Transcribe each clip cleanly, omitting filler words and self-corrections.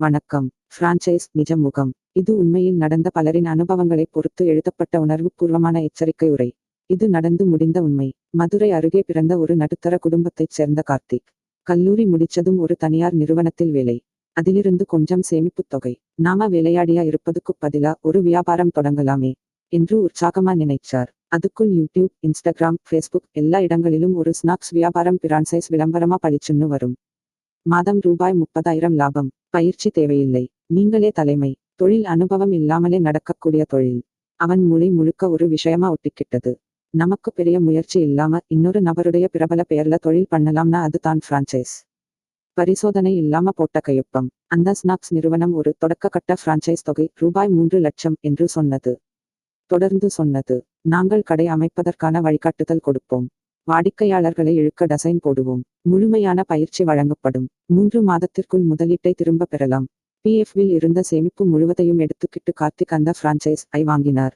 வணக்கம். பிரான்சைஸ் நிஜ முகம். இது உண்மையில் நடந்த பலரின் அனுபவங்களைப் பொறுத்து எழுதப்பட்ட உணர்வுபூர்வமான எச்சரிக்கை உரை. இது நடந்து முடிந்த உண்மை. மதுரை அருகே பிறந்த ஒரு நடுத்தர குடும்பத்தைச் சேர்ந்த கார்த்திக். கல்லூரி முடிச்சதும் ஒரு தனியார் நிறுவனத்தில் வேலை. அதிலிருந்து கொஞ்சம் சேமிப்புத் தொகை. நாம வேலையாடியா இருப்பதுக்குப் பதிலா ஒரு வியாபாரம் தொடங்கலாமே என்று உற்சாகமா நினைச்சார். அதுக்குள் யூடியூப், இன்ஸ்டாகிராம், ஃபேஸ்புக் எல்லா இடங்களிலும் ஒரு ஸ்நாக்ஸ் வியாபாரம் பிரான்சைஸ் விளம்பரமா பளிச்சுன்னு வரும். மாதம் ரூபாய் 30,000 லாபம். பயிற்சி தேவையில்லை. நீங்களே தலைமை. தொழில் அனுபவம் இல்லாமலே நடக்கக்கூடிய தொழில். அவன் மூளை முழுக்க ஒரு விஷயமா ஒட்டிக்கிட்டது. நமக்கு பெரிய முயற்சி இல்லாம இன்னொரு நபருடைய பிரபல பெயர்ல தொழில் பண்ணலாம்னா அது தான் பிரான்சைஸ். பரிசோதனை இல்லாம போட்ட கையொப்பம். அந்த ஸ்நாக்ஸ் நிறுவனம் ஒரு தொடக்க கட்ட பிரான்சைஸ் தொகை ரூபாய் 3 லட்சம் என்று சொன்னது. தொடர்ந்து சொன்னது, நாங்கள் கடை அமைப்பதற்கான வழிகாட்டுதல் கொடுப்போம். வாடிக்கையாளர்களை இழுக்க டிசைன் போடுவோம். முழுமையான பயிற்சி வழங்கப்படும். 3 மாதத்திற்குள் முதலீட்டை திரும்ப பெறலாம். பிஎஃப்வில் இருந்த சேமிப்பு முழுவதையும் எடுத்துக்கிட்டு கார்த்திக் அந்த பிரான்சைஸ் ஐ வாங்கினார்.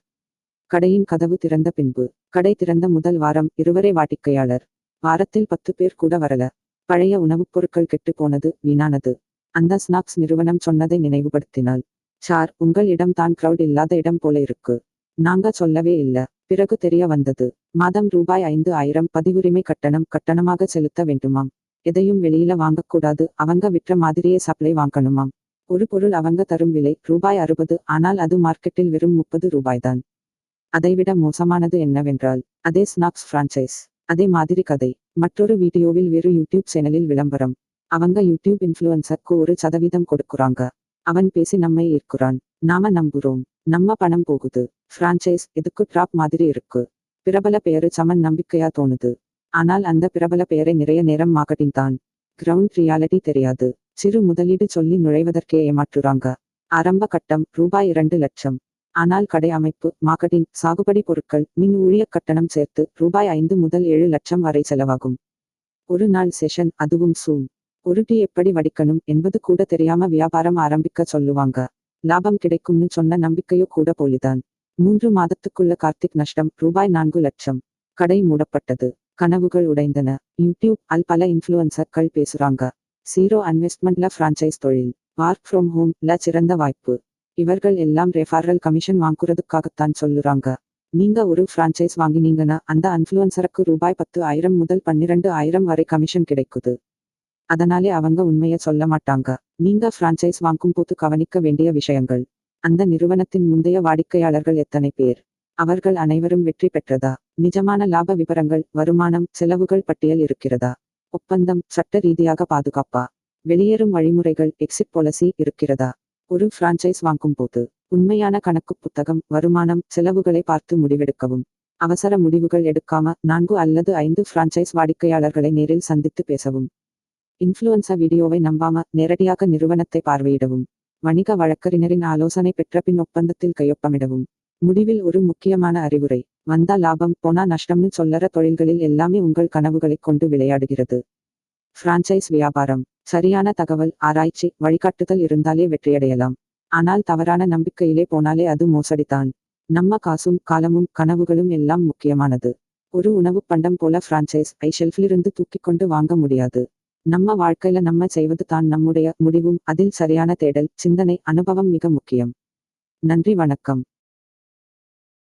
கடையின் கதவு திறந்த பின்பு, கடை திறந்த முதல் வாரம் 2 வாடிக்கையாளர். வாரத்தில் 10 பேர் கூட வரல. பழைய உணவுப் பொருட்கள் கெட்டு போனது, வீணானது. அந்த ஸ்நாக்ஸ் நிறுவனம் சொன்னதை நினைவுபடுத்தினாள். சார், உங்கள் இடம் தான் கிரவுட் இல்லாத இடம் போல இருக்கு. நாங்க சொல்லவே இல்ல. பிறகு தெரிய வந்தது. மாதம் ரூபாய் 5,000 பதிவுரிமை கட்டணமாக செலுத்த வேண்டுமாம். எதையும் வெளியில வாங்கக்கூடாது. அவங்க விற்ற மாதிரியே சப்ளை வாங்கணுமாம். ஒரு பொருள் அவங்க தரும் விலை ரூபாய் 60, ஆனால் அது மார்க்கெட்டில் வெறும் 30 ரூபாய்தான். அதைவிட மோசமானது என்னவென்றால், அதே ஸ்நாக்ஸ் பிரான்சைஸ். அதே மாதிரி கதை. மற்றொரு வீடியோவில் வேறு யூடியூப் சேனலில் விளம்பரம். அவங்க யூடியூப் இன்ஃப்ளூயன்சருக்கு 1% கொடுக்குறாங்க. அவன் பேசி நம்மை ஈர்க்குறான். நாம நம்புறோம். நம்ம பணம் போகுது. பிரான்சைஸ் எதுக்கு டிராப் மாதிரி இருக்கு. பிரபல பெயரு சமன் நம்பிக்கையா தோணுது. ஆனால் அந்த பிரபல பெயரை நிறைய நேரம் மார்க்கெட்டிங் தான். கிரவுண்ட் ரியாலிட்டி தெரியாது. சிறு முதலீடு சொல்லி நுழைவதற்கே ஏமாற்றுறாங்க. ஆரம்ப கட்டம் ரூபாய் 2 லட்சம். ஆனால் கடை அமைப்பு, மார்க்கெட்டிங், சாகுபடி பொருட்கள், மின் ஊழிய கட்டணம் சேர்த்து ரூபாய் 5 முதல் 7 லட்சம் வரை செலவாகும். ஒரு நாள் செஷன், அதுவும் சூம். ஒரு டீ எப்படி வடிக்கணும் என்பது கூட தெரியாம வியாபாரம் ஆரம்பிக்க சொல்லுவாங்க. லாபம் கிடைக்கும்னு சொன்ன நம்பிக்கையோ கூட போலிதான். 3 மாதத்துக்குள்ள கார்த்திக் நஷ்டம் ரூபாய் 4 லட்சம். கடை மூடப்பட்டது. கனவுகள் உடைந்தன. யூடியூப் அல் பல இன்ஃப்ளூயன்சர்கள் பேசுறாங்க. 0 இன்வெஸ்ட்மெண்ட்ல பிரான்சைஸ் தொழில். ஒர்க் ஃப்ரம் ஹோம் ல சிறந்த வாய்ப்பு. இவர்கள் எல்லாம் ரெஃபரல் கமிஷன் வாங்குறதுக்காகத்தான் சொல்லுறாங்க. நீங்க ஒரு பிரான்சைஸ் வாங்கினீங்கன்னா அந்த இன்ஃப்ளூயன்சருக்கு ரூபாய் 10,000 முதல் 12,000 வரை கமிஷன் கிடைக்குது. அதனாலே அவங்க உண்மைய சொல்ல மாட்டாங்க. நீங்க பிரான்சைஸ் வாங்கும்போது கவனிக்க வேண்டிய விஷயங்கள். அந்த நிறுவனத்தின் முந்தைய வாடிக்கையாளர்கள் எத்தனை பேர்? அவர்கள் அனைவரும் வெற்றி பெற்றதா? நிஜமான லாப விவரங்கள், வருமானம், செலவுகள் பட்டியல் இருக்கிறதா? ஒப்பந்தம் சட்ட ரீதியாக பாதுகாப்பா? வெளியேறும் வழிமுறைகள், எக்ஸிட் பாலிசி இருக்கிறதா? ஒரு பிரான்சைஸ் வாங்கும்போது உண்மையான கணக்கு புத்தகம், வருமானம், செலவுகளை பார்த்து முடிவெடுக்கவும். அவசர முடிவுகள் எடுக்காம 4 அல்லது 5 பிரான்சைஸ் வாடிக்கையாளர்களை நேரில் சந்தித்து பேசவும். இன்ஃப்ளூயன்சர் வீடியோவை நம்பாம நேரடியாக நிறுவனத்தை பார்வையிடவும். வணிக வழக்கறிஞரின் ஆலோசனை பெற்ற பின் ஒப்பந்தத்தில் கையொப்பமிடவும். முடிவில் ஒரு முக்கியமான அறிவுரை. வந்தா லாபம், போனா நஷ்டம்னு சொல்லற தொழில்களில் எல்லாமே உங்கள் கனவுகளைக் கொண்டு விளையாடுகிறது. பிரான்சைஸ் வியாபாரம். சரியான தகவல், ஆராய்ச்சி, வழிகாட்டுதல் இருந்தாலே வெற்றியடையலாம். ஆனால் தவறான நம்பிக்கையிலே போனாலே அது மோசடிதான். நம்ம காசும் காலமும் கனவுகளும் எல்லாம் முக்கியமானது. ஒரு உணவு பண்டம் போல பிரான்சைஸ் ஐ ஷெல்ஃபிலிருந்து தூக்கிக்கொண்டு வாங்க முடியாது. நம்ம வாழ்க்கையில நம்ம செய்வது தான் நம்முடைய முடிவும். அதில் சரியான தேடல், சிந்தனை, அனுபவம் மிக முக்கியம். நன்றி, வணக்கம்.